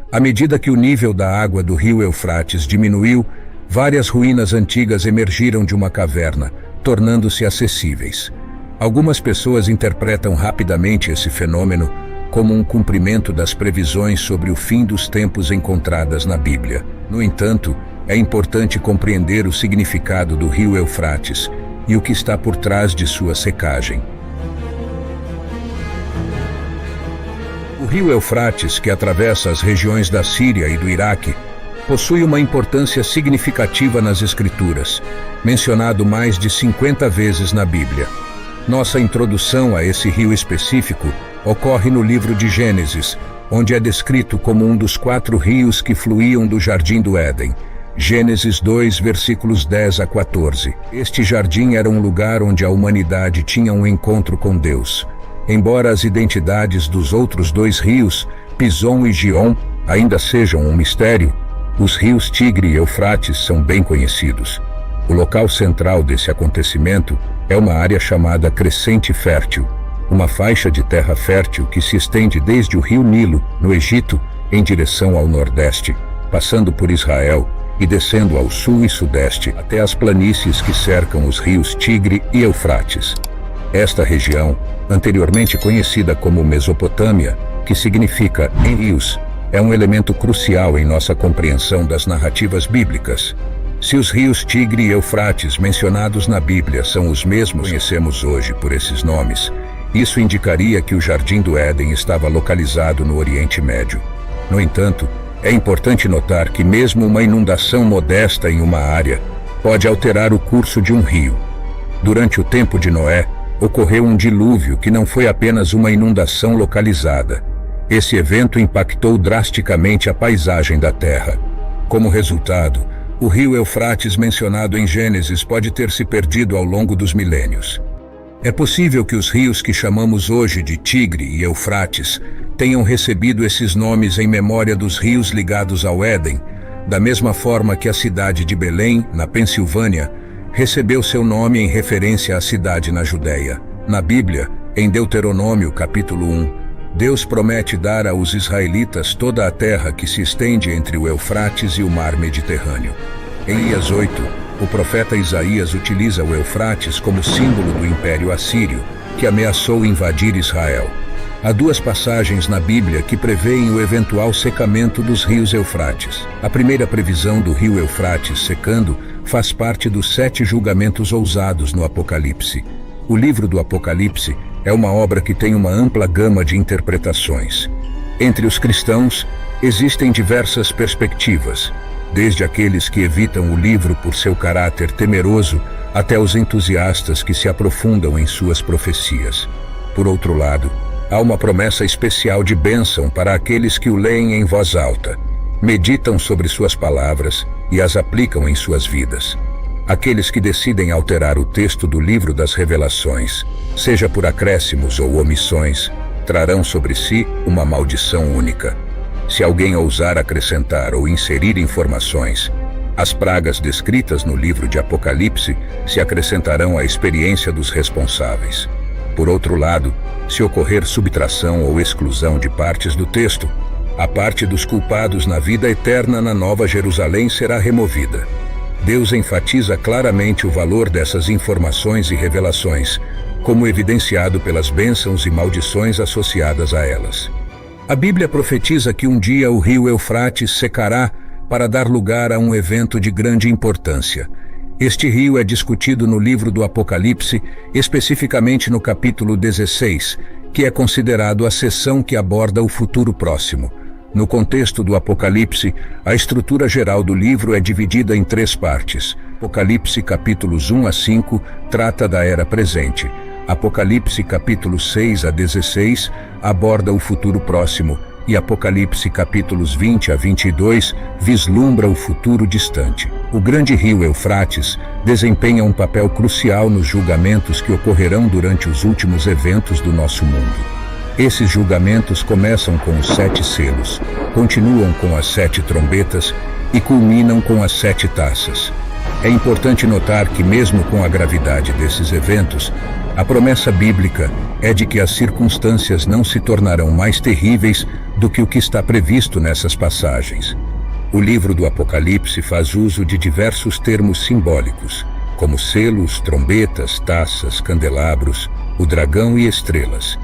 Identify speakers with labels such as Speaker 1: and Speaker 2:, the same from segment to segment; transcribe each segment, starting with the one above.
Speaker 1: À medida que o nível da água do rio Eufrates diminuiu, várias ruínas antigas emergiram de uma caverna, tornando-se acessíveis. Algumas pessoas interpretam rapidamente esse fenômeno como um cumprimento das previsões sobre o fim dos tempos encontradas na Bíblia. No entanto, é importante compreender o significado do rio Eufrates e o que está por trás de sua secagem. O rio Eufrates, que atravessa as regiões da Síria e do Iraque, possui uma importância significativa nas Escrituras, mencionado mais de 50 vezes na Bíblia. Nossa introdução a esse rio específico ocorre no livro de Gênesis, onde é descrito como um dos 4 rios que fluíam do Jardim do Éden. Gênesis 2, versículos 10 a 14. Este jardim era um lugar onde a humanidade tinha um encontro com Deus. Embora as identidades dos outros 2 rios, Pison e Gion, ainda sejam um mistério, os rios Tigre e Eufrates são bem conhecidos. O local central desse acontecimento é uma área chamada Crescente Fértil, uma faixa de terra fértil que se estende desde o rio Nilo, no Egito, em direção ao nordeste, passando por Israel e descendo ao sul e sudeste até as planícies que cercam os rios Tigre e Eufrates. Esta região, anteriormente conhecida como Mesopotâmia, que significa em rios, é um elemento crucial em nossa compreensão das narrativas bíblicas. Se os rios Tigre e Eufrates mencionados na Bíblia são os mesmos que conhecemos hoje por esses nomes, isso indicaria que o Jardim do Éden estava localizado no Oriente Médio. No entanto, é importante notar que mesmo uma inundação modesta em uma área pode alterar o curso de um rio. Durante o tempo de Noé, ocorreu um dilúvio que não foi apenas uma inundação localizada. Esse evento impactou drasticamente a paisagem da Terra. Como resultado, o rio Eufrates mencionado em Gênesis pode ter se perdido ao longo dos milênios. É possível que os rios que chamamos hoje de Tigre e Eufrates tenham recebido esses nomes em memória dos rios ligados ao Éden, da mesma forma que a cidade de Belém, na Pensilvânia, recebeu seu nome em referência à cidade na Judéia. Na Bíblia, em Deuteronômio capítulo 1, Deus promete dar aos israelitas toda a terra que se estende entre o Eufrates e o mar Mediterrâneo. Em Isaías 8, o profeta Isaías utiliza o Eufrates como símbolo do Império Assírio, que ameaçou invadir Israel. Há 2 passagens na Bíblia que prevêem o eventual secamento dos rios Eufrates. A primeira previsão do rio Eufrates secando faz parte dos 7 julgamentos ousados no Apocalipse. O livro do Apocalipse é uma obra que tem uma ampla gama de interpretações. Entre os cristãos, existem diversas perspectivas, desde aqueles que evitam o livro por seu caráter temeroso até os entusiastas que se aprofundam em suas profecias. Por outro lado, há uma promessa especial de bênção para aqueles que o leem em voz alta, meditam sobre suas palavras e as aplicam em suas vidas. Aqueles que decidem alterar o texto do livro das Revelações, seja por acréscimos ou omissões, trarão sobre si uma maldição única. Se alguém ousar acrescentar ou inserir informações, as pragas descritas no livro de Apocalipse se acrescentarão à experiência dos responsáveis. Por outro lado, se ocorrer subtração ou exclusão de partes do texto, a parte dos culpados na vida eterna na Nova Jerusalém será removida. Deus enfatiza claramente o valor dessas informações e revelações, como evidenciado pelas bênçãos e maldições associadas a elas. A Bíblia profetiza que um dia o rio Eufrates secará para dar lugar a um evento de grande importância. Este rio é discutido no livro do Apocalipse, especificamente no capítulo 16, que é considerado a seção que aborda o futuro próximo. No contexto do Apocalipse, a estrutura geral do livro é dividida em 3 partes. Apocalipse capítulos 1 a 5 trata da era presente. Apocalipse capítulos 6 a 16 aborda o futuro próximo. E Apocalipse capítulos 20 a 22 vislumbra o futuro distante. O grande rio Eufrates desempenha um papel crucial nos julgamentos que ocorrerão durante os últimos eventos do nosso mundo. Esses julgamentos começam com os 7 selos, continuam com as 7 trombetas e culminam com as 7 taças. É importante notar que, mesmo com a gravidade desses eventos, a promessa bíblica é de que as circunstâncias não se tornarão mais terríveis do que o que está previsto nessas passagens. O livro do Apocalipse faz uso de diversos termos simbólicos, como selos, trombetas, taças, candelabros, o dragão e estrelas.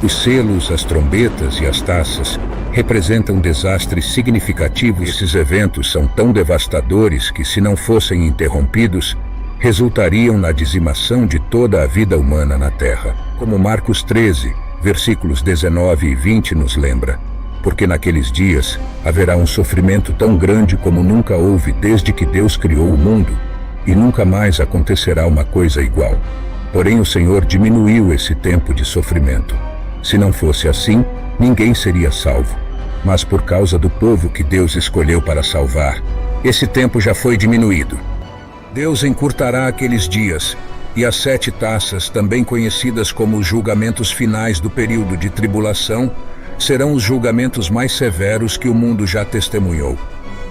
Speaker 1: Os selos, as trombetas e as taças representam desastres significativos. Esses eventos são tão devastadores que, se não fossem interrompidos, resultariam na dizimação de toda a vida humana na Terra. Como Marcos 13, versículos 19 e 20 nos lembra, porque naqueles dias haverá um sofrimento tão grande como nunca houve desde que Deus criou o mundo, e nunca mais acontecerá uma coisa igual. Porém, o Senhor diminuiu esse tempo de sofrimento. Se não fosse assim, ninguém seria salvo. Mas por causa do povo que Deus escolheu para salvar, esse tempo já foi diminuído. Deus encurtará aqueles dias, e as 7 taças, também conhecidas como os julgamentos finais do período de tribulação, serão os julgamentos mais severos que o mundo já testemunhou.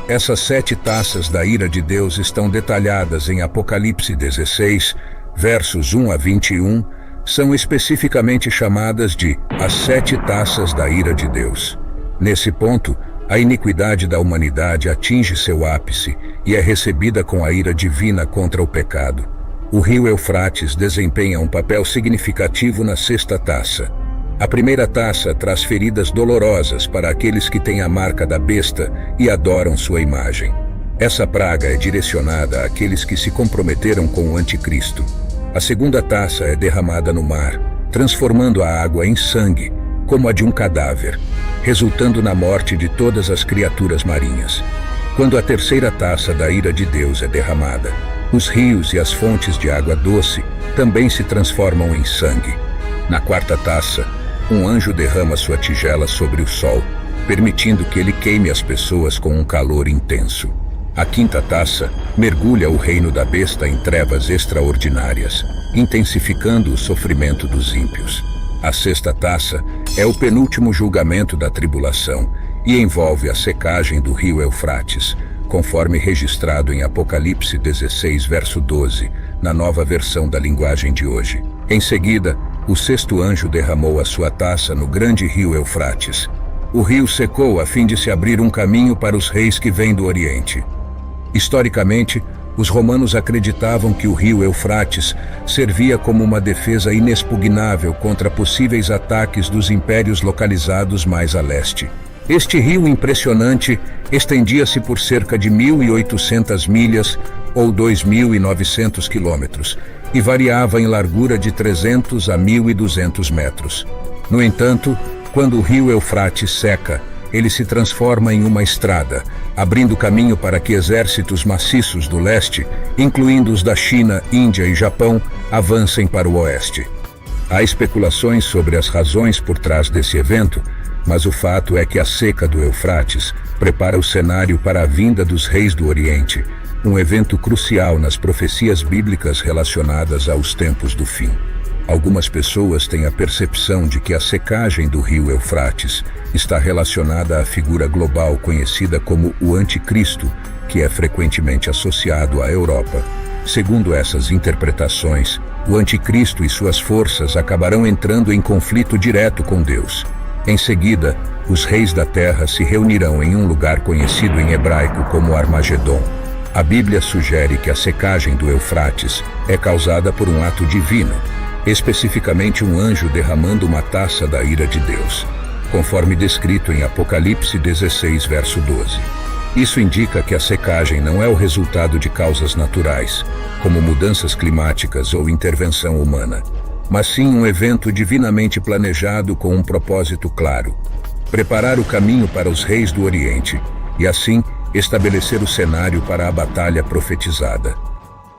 Speaker 1: Essas 7 taças da ira de Deus estão detalhadas em Apocalipse 16, versos 1 a 21, são especificamente chamadas de as 7 taças da ira de Deus. Nesse ponto, a iniquidade da humanidade atinge seu ápice e é recebida com a ira divina contra o pecado. O rio Eufrates desempenha um papel significativo na 6ª taça. A primeira taça traz feridas dolorosas para aqueles que têm a marca da besta e adoram sua imagem. Essa praga é direcionada àqueles que se comprometeram com o anticristo. A segunda taça é derramada no mar, transformando a água em sangue, como a de um cadáver, resultando na morte de todas as criaturas marinhas. Quando a terceira taça da ira de Deus é derramada, os rios e as fontes de água doce também se transformam em sangue. Na 4ª taça, um anjo derrama sua tigela sobre o sol, permitindo que ele queime as pessoas com um calor intenso. A 5ª taça mergulha o reino da besta em trevas extraordinárias, intensificando o sofrimento dos ímpios. A 6ª taça é o penúltimo julgamento da tribulação e envolve a secagem do rio Eufrates, conforme registrado em Apocalipse 16, verso 12, na nova versão da linguagem de hoje. Em seguida, o 6º anjo derramou a sua taça no grande rio Eufrates. O rio secou a fim de se abrir um caminho para os reis que vêm do Oriente. Historicamente, os romanos acreditavam que o rio Eufrates servia como uma defesa inexpugnável contra possíveis ataques dos impérios localizados mais a leste. Este rio impressionante estendia-se por cerca de 1.800 milhas ou 2.900 quilômetros e variava em largura de 300 a 1.200 metros. No entanto, quando o rio Eufrates seca, ele se transforma em uma estrada, abrindo caminho para que exércitos maciços do leste, incluindo os da China, Índia e Japão, avancem para o oeste. Há especulações sobre as razões por trás desse evento, mas o fato é que a seca do Eufrates prepara o cenário para a vinda dos reis do Oriente, um evento crucial nas profecias bíblicas relacionadas aos tempos do fim. Algumas pessoas têm a percepção de que a secagem do rio Eufrates está relacionada à figura global conhecida como o Anticristo, que é frequentemente associado à Europa. Segundo essas interpretações, o Anticristo e suas forças acabarão entrando em conflito direto com Deus. Em seguida, os reis da terra se reunirão em um lugar conhecido em hebraico como Armagedon. A Bíblia sugere que a secagem do Eufrates é causada por um ato divino, especificamente um anjo derramando uma taça da ira de Deus, conforme descrito em Apocalipse 16, verso 12. Isso indica que a secagem não é o resultado de causas naturais, como mudanças climáticas ou intervenção humana, mas sim um evento divinamente planejado com um propósito claro: preparar o caminho para os reis do Oriente e, assim, estabelecer o cenário para a batalha profetizada.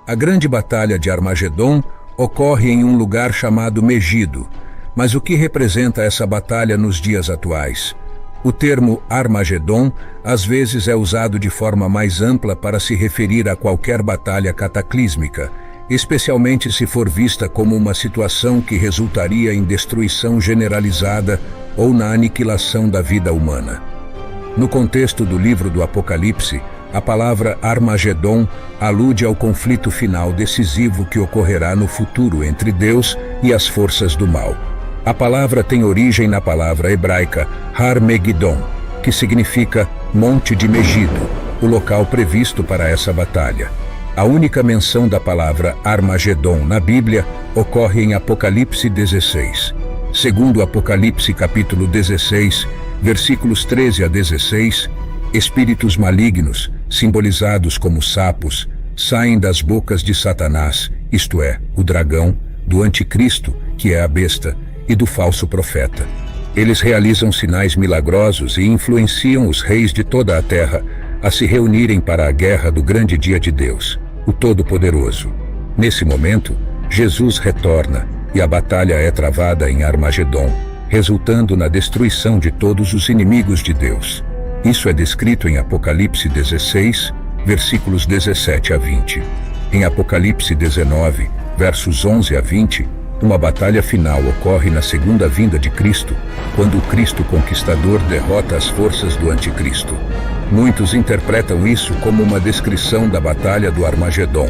Speaker 1: A grande batalha de Armagedon ocorre em um lugar chamado Megido, mas o que representa essa batalha nos dias atuais? O termo Armagedon às vezes é usado de forma mais ampla para se referir a qualquer batalha cataclísmica, especialmente se for vista como uma situação que resultaria em destruição generalizada ou na aniquilação da vida humana. No contexto do livro do Apocalipse, a palavra Armagedon alude ao conflito final decisivo que ocorrerá no futuro entre Deus e as forças do mal. A palavra tem origem na palavra hebraica Har Megidon, que significa Monte de Megido, o local previsto para essa batalha. A única menção da palavra Armagedon na Bíblia ocorre em Apocalipse 16. Segundo Apocalipse capítulo 16, versículos 13 a 16, espíritos malignos, simbolizados como sapos, saem das bocas de Satanás, isto é, o dragão, do anticristo, que é a besta, e do falso profeta. Eles realizam sinais milagrosos e influenciam os reis de toda a terra a se reunirem para a guerra do grande dia de Deus, o Todo-Poderoso. Nesse momento, Jesus retorna e a batalha é travada em Armagedon, resultando na destruição de todos os inimigos de Deus. Isso é descrito em Apocalipse 16, versículos 17 a 20. Em Apocalipse 19, versos 11 a 20, uma batalha final ocorre na segunda vinda de Cristo, quando o Cristo Conquistador derrota as forças do Anticristo. Muitos interpretam isso como uma descrição da Batalha do Armagedon,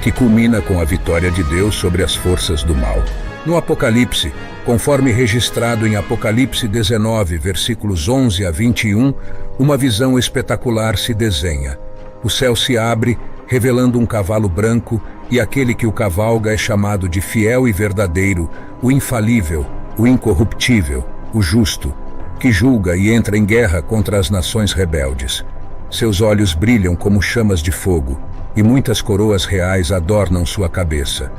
Speaker 1: que culmina com a vitória de Deus sobre as forças do mal. No Apocalipse, conforme registrado em Apocalipse 19, versículos 11 a 21, uma visão espetacular se desenha. O céu se abre, revelando um cavalo branco, e aquele que o cavalga é chamado de fiel e verdadeiro, o infalível, o incorruptível, o justo, que julga e entra em guerra contra as nações rebeldes. Seus olhos brilham como chamas de fogo, e muitas coroas reais adornam sua cabeça.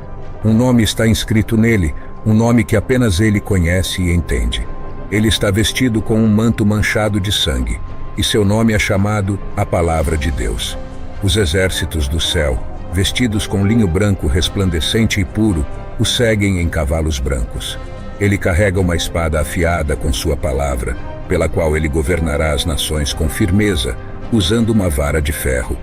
Speaker 1: Um nome está inscrito nele, um nome que apenas ele conhece e entende. Ele está vestido com um manto manchado de sangue, e seu nome é chamado a Palavra de Deus. Os exércitos do céu, vestidos com linho branco resplandecente e puro, o seguem em cavalos brancos. Ele carrega uma espada afiada com sua palavra, pela qual ele governará as nações com firmeza, usando uma vara de ferro.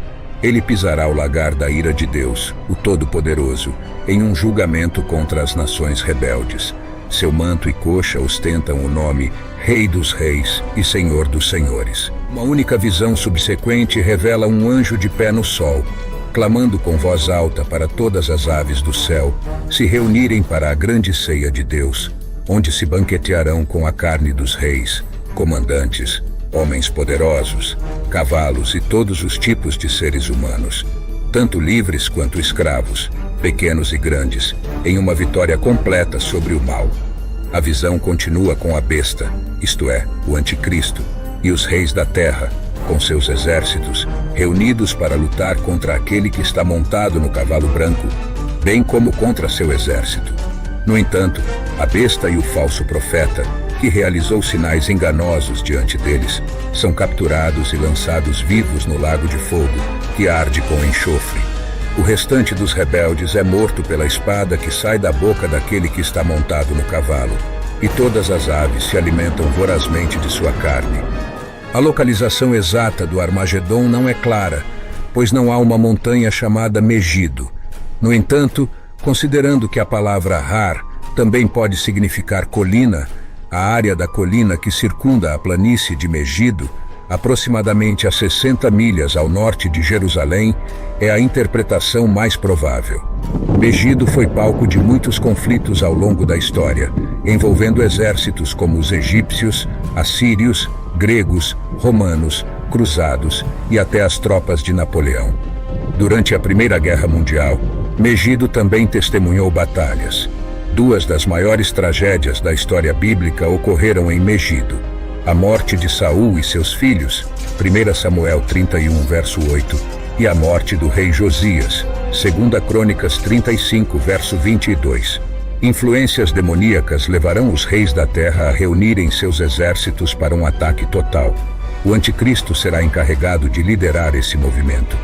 Speaker 1: Ele pisará o lagar da ira de Deus, o Todo-Poderoso, em um julgamento contra as nações rebeldes. Seu manto e coxa ostentam o nome Rei dos Reis e Senhor dos Senhores. Uma única visão subsequente revela um anjo de pé no sol, clamando com voz alta para todas as aves do céu se reunirem para a grande ceia de Deus, onde se banquetearão com a carne dos reis, comandantes, homens poderosos, cavalos e todos os tipos de seres humanos, tanto livres quanto escravos, pequenos e grandes, em uma vitória completa sobre o mal. A visão continua com a besta, isto é, o anticristo, e os reis da terra, com seus exércitos, reunidos para lutar contra aquele que está montado no cavalo branco, bem como contra seu exército. No entanto, a besta e o falso profeta, que realizou sinais enganosos diante deles, são capturados e lançados vivos no lago de fogo, que arde com enxofre. O restante dos rebeldes é morto pela espada que sai da boca daquele que está montado no cavalo, e todas as aves se alimentam vorazmente de sua carne. A localização exata do Armagedon não é clara, pois não há uma montanha chamada Megido. No entanto, considerando que a palavra Har também pode significar colina, a área da colina que circunda a planície de Megido, aproximadamente a 60 milhas ao norte de Jerusalém, é a interpretação mais provável. Megido foi palco de muitos conflitos ao longo da história, envolvendo exércitos como os egípcios, assírios, gregos, romanos, cruzados e até as tropas de Napoleão. Durante a Primeira Guerra Mundial, Megido também testemunhou batalhas. Duas das maiores tragédias da história bíblica ocorreram em Megido: a morte de Saul e seus filhos, 1 Samuel 31, verso 8, e a morte do rei Josias, 2 Crônicas 35, verso 22. Influências demoníacas levarão os reis da terra a reunirem seus exércitos para um ataque total. O anticristo será encarregado de liderar esse movimento.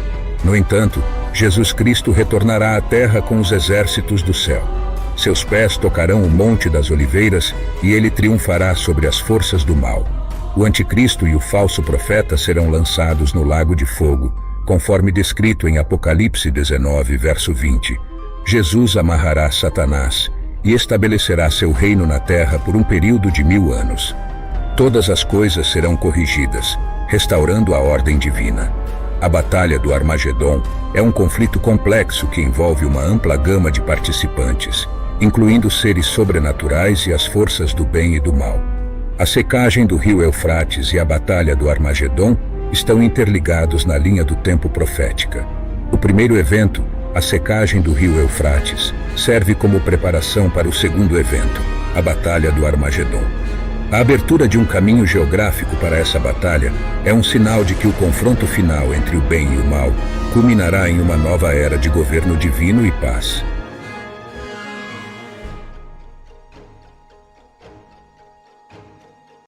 Speaker 1: No entanto, Jesus Cristo retornará à terra com os exércitos do céu. Seus pés tocarão o Monte das Oliveiras e ele triunfará sobre as forças do mal. O anticristo e o falso profeta serão lançados no lago de fogo, conforme descrito em Apocalipse 19, verso 20. Jesus amarrará Satanás e estabelecerá seu reino na terra por um período de 1000 anos. Todas as coisas serão corrigidas, restaurando a ordem divina. A Batalha do Armagedon é um conflito complexo que envolve uma ampla gama de participantes, incluindo seres sobrenaturais e as forças do bem e do mal. A secagem do rio Eufrates e a batalha do Armagedon estão interligados na linha do tempo profética. O primeiro evento, a secagem do rio Eufrates, serve como preparação para o segundo evento, a batalha do Armagedon. A abertura de um caminho geográfico para essa batalha é um sinal de que o confronto final entre o bem e o mal culminará em uma nova era de governo divino e paz.